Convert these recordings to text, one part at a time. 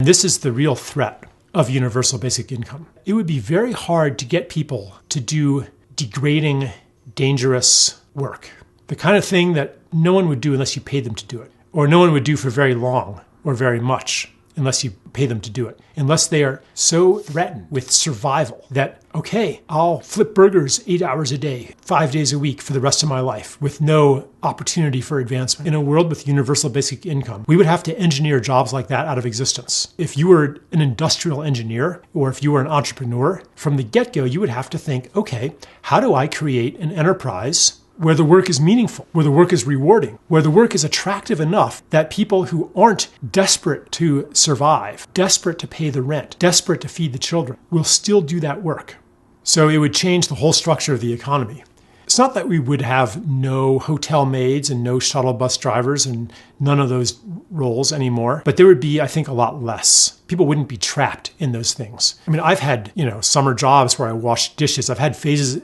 This is the real threat of universal basic income. It would be very hard to get people to do degrading, dangerous work. The kind of thing that no one would do unless you paid them to do it, or no one would do for very long or very much unless you pay them to do it. Unless they are so threatened with survival that, okay, I'll flip burgers 8 hours a day, 5 days a week for the rest of my life with no opportunity for advancement. In a world with universal basic income, we would have to engineer jobs like that out of existence. If you were an industrial engineer or if you were an entrepreneur, from the get-go, you would have to think, okay, how do I create an enterprise where the work is meaningful, where the work is rewarding, where the work is attractive enough that people who aren't desperate to survive, desperate to pay the rent, desperate to feed the children, will still do that work. So it would change the whole structure of the economy. It's not that we would have no hotel maids and no shuttle bus drivers and none of those roles anymore, but there would be, I think, a lot less. People wouldn't be trapped in those things. I mean, I've had, summer jobs where I washed dishes. I've had phases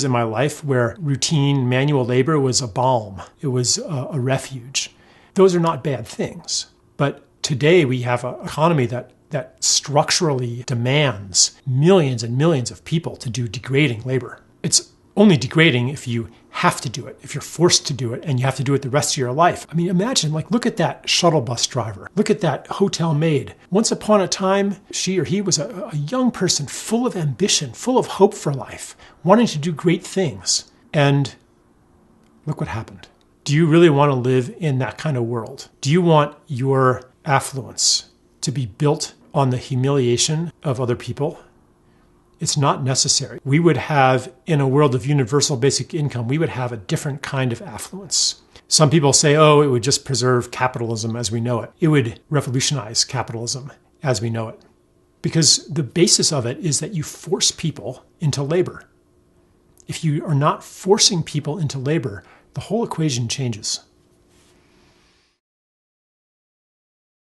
in my life where routine manual labor was a balm. It was a refuge. Those are not bad things. But today we have an economy that structurally demands millions and millions of people to do degrading labor. It's only degrading if you have to do it, if you're forced to do it, and you have to do it the rest of your life. I mean, imagine, look at that shuttle bus driver. Look at that hotel maid. Once upon a time, she or he was a young person full of ambition, full of hope for life, wanting to do great things. And look what happened. Do you really want to live in that kind of world? Do you want your affluence to be built on the humiliation of other people? It's not necessary. We would have, in a world of universal basic income, we would have a different kind of affluence. Some people say, oh, it would just preserve capitalism as we know it. It would revolutionize capitalism as we know it. Because the basis of it is that you force people into labor. If you are not forcing people into labor, the whole equation changes.